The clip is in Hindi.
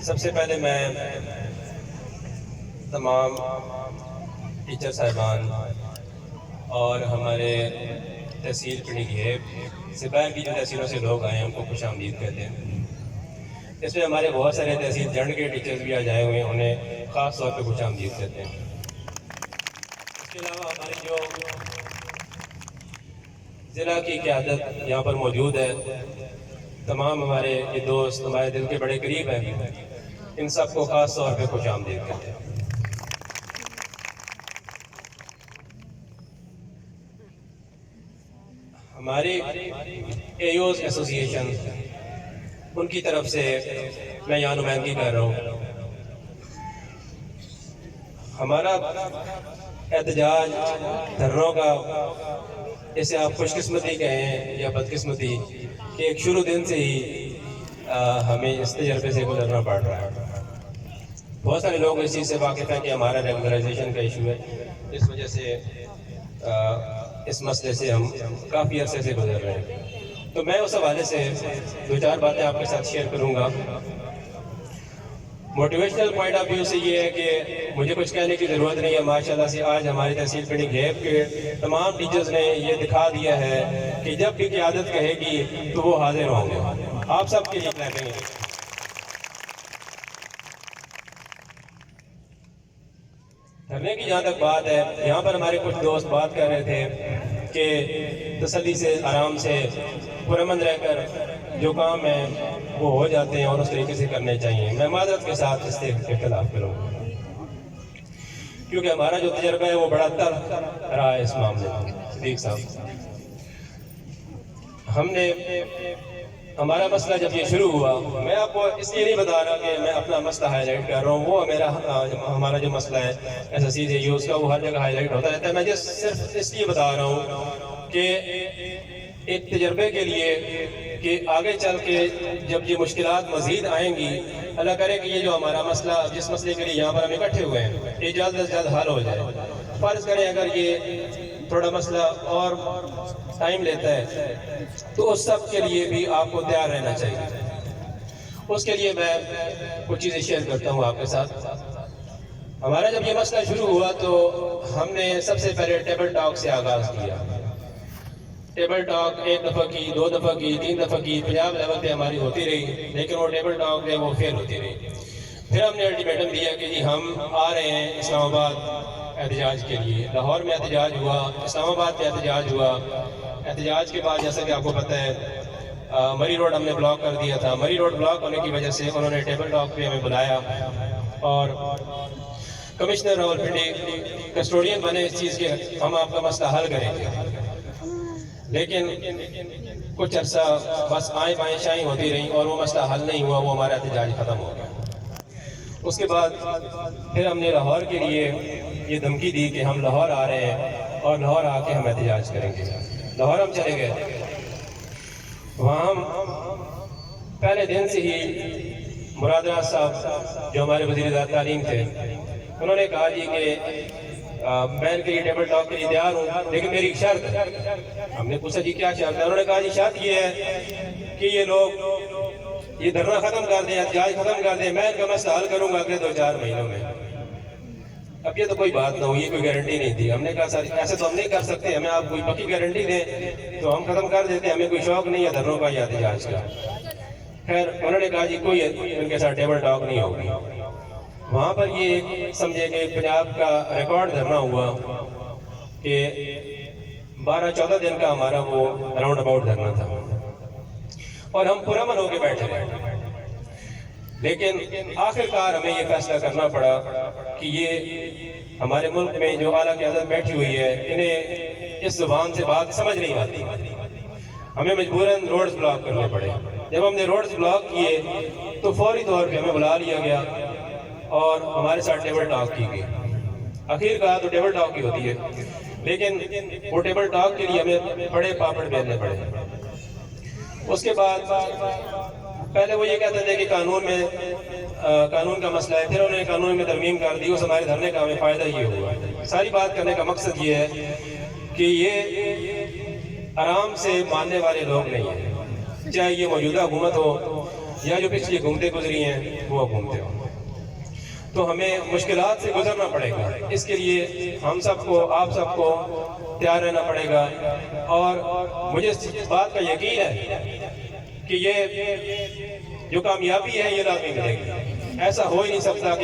सबसे पहले मैं तमाम टीचर साहिबान और हमारे तहसील पिंडी घेब से बाहर की जो तहसीलों से लोग आए हैं उनको खुश आमदीद कहते हैं। इसमें हमारे बहुत सारे तहसील जंड के टीचर्स भी आज आए हुए हैं, उन्हें ख़ास तौर पर खुश आमदीद कहते हैं। इसके अलावा हमारी जो ज़िला की क़यादत यहाँ पर मौजूद है, तमाम हमारे ये दोस्त हमारे दिल के बड़े करीब हैं, इन सबको ख़ास तौर पे खुश आमदीद कहते हैं। हमारी एओज़ एसोसिएशन उनकी तरफ से मैं यहाँ नुमाइंदगी कर रहा हूँ। हमारा एहतजाज धरनों का, इसे आप खुशकिस्मती कहें या बदकिस्मती, कि एक शुरू दिन से ही हमें इस तजर्बे से गुजरना पड़ रहा है। बहुत सारे लोग इस चीज़ से वाकिफ़ हैं कि हमारा रेगुलराइजेशन का इशू है, इस वजह से इस मसले से हम काफ़ी अरसे से गुजर रहे हैं। तो मैं उस हवाले से दो चार बातें आपके साथ शेयर करूँगा। मोटिवेशनल पॉइंट ऑफ व्यू से ये है कि मुझे कुछ कहने की ज़रूरत नहीं है। माशाल्लाह से आज हमारी तहसील पिंडी घेब के तमाम टीचर्स ने ये दिखा दिया है कि जब भी क़यादत कहेगी तो वो हाजिर होंगे। आप सब के लिए क्लैपिंग है। धरने की जहाँ तक बात है, यहाँ पर हमारे कुछ दोस्त बात कर रहे थे कि तसल्ली से, आराम से, पुरअमन रहकर जो काम है वो हो जाते हैं और उस तरीके से करने चाहिए। मैं माज़रत के साथ इससे इख्तिलाफ करूँगा, क्योंकि हमारा जो तजर्बा है वो बड़ा तल्ख रहा है इस मामले में। सिद्दीक साहब, हमने हमारा मसला जब ये शुरू हुआ, मैं आपको इसलिए नहीं बता रहा कि मैं अपना मसला हाईलाइट कर रहा हूँ, वो मेरा हमारा जो मसला है एसएससी से यूज़ का, वो हर जगह हाईलाइट होता रहता है। मैं जस्ट सिर्फ इसलिए बता रहा हूँ कि एक तजर्बे के लिए कि आगे चल के जब ये मुश्किलात मज़ीद आएंगी, अल्लाह करे कि ये जो हमारा मसला, जिस मसले के लिए यहाँ पर हम इकट्ठे हुए हैं, ये जल्द से जल्द हल हो जाए। फ़र्ज़ करें अगर ये थोड़ा मसला और टाइम लेता है तो उस सब के लिए भी आपको तैयार रहना चाहिए। उसके लिए मैं कुछ चीज़ें शेयर करता हूँ आपके साथ। हमारा जब ये मसला शुरू हुआ तो हमने सबसे पहले टेबल टॉक से आगाज़ किया। टेबल टॉक एक दफ़ा की, दो दफ़ा की, तीन दफ़ा की, पंजाब लेवल पे हमारी होती रही, लेकिन वो टेबल टॉक है वो फेल होती रही। फिर हमने अल्टीमेटम दिया कि जी हम आ रहे हैं इस्लामाबाद एहतजाज के लिए। लाहौर में एहतजाज हुआ, इस्लामाबाद में एहतजाज हुआ। एहतजाज के बाद जैसा कि आपको पता है मरी रोड हमने ब्लॉक कर दिया था। मरी रोड ब्लॉक होने की वजह से उन्होंने टेबल टॉक पे हमें बुलाया और कमिश्नर रावलपिंडी कस्टोडियन बने इस चीज़ के, हम आपका मसला हल करेंगे। लेकिन कुछ अर्सा बस आए बाएँ शाएँ होती रही और वो मसला हल नहीं हुआ, वो हमारा एहतजाज ख़त्म हो गया। उसके बाद फिर हमने लाहौर के लिए ये धमकी दी कि हम लाहौर आ रहे हैं और लाहौर आके हम एहतजाज करेंगे। लाहौर हम चले गए। वहाँ हम पहले दिन से ही मुराद राज साहब जो हमारे वज़ीर तालीम थे, उन्होंने कहा जी कि मैं इनके लिए टेबल टॉक के लिए तैयार हूँ, लेकिन मेरी एक शर्त है। हमने पूछा जी क्या शर्त है? उन्होंने कहा जी शर्त ये है कि ये लोग ये धरना ख़त्म कर दें, एहतजाज ख़त्म कर दें, मैं इनका मसला हल करूँगा अगले 2-4 महीनों में। अब ये तो कोई बात ना हुई, ये कोई गारंटी नहीं थी। हमने कहा सर ऐसे तो हम नहीं कर सकते, हमें आप कोई पक्की गारंटी दें तो हम ख़त्म कर देते, हमें कोई शौक़ नहीं है धरनों का या एहतजाज का। खैर उन्होंने कहा जी कोई इनके साथ टेबल टॉक नहीं होगी। वहाँ पर ये समझे कि पंजाब का रिकॉर्ड धरना हुआ कि 12-14 दिन का हमारा वो राउंड अबाउट धरना था और हम पुरअमन होके बैठे रहे। लेकिन आखिरकार हमें ये फैसला करना पड़ा कि ये हमारे मुल्क में जो आला क़यादत बैठी हुई है, इन्हें इस ज़ुबान से बात समझ नहीं आती। हमें मजबूरन रोड्स ब्लॉक करने पड़े। जब हमने रोड्स ब्लॉक किए तो फौरी तौर पे हमें बुला लिया गया और हमारे साथ टेबल टॉक की गई। आखिरकार तो टेबल टॉक ही होती है, लेकिन वो टेबल टॉक के लिए हमें बड़े पापड़ बेलने पड़े। उसके बाद पहले वो ये कहते थे कि कानून का मसला है, फिर उन्होंने कानून में तरमीम कर दी। उस हमारे धरने का हमें फ़ायदा ये हुआ। सारी बात करने का मकसद ये है कि ये आराम से मानने वाले लोग नहीं हैं, चाहे ये मौजूदा हुकूमत हो या जो पिछली हुकूमतें गुजरी हैं वो हुकूमतें हो। तो हमें मुश्किलात से गुजरना पड़ेगा। इसके लिए हम सबको, आप सबको तैयार रहना पड़ेगा। और मुझे इस बात का यकीन है कि ये जो कामयाबी है ये लाज़मी मिलेगी। ऐसा हो ही नहीं सकता कि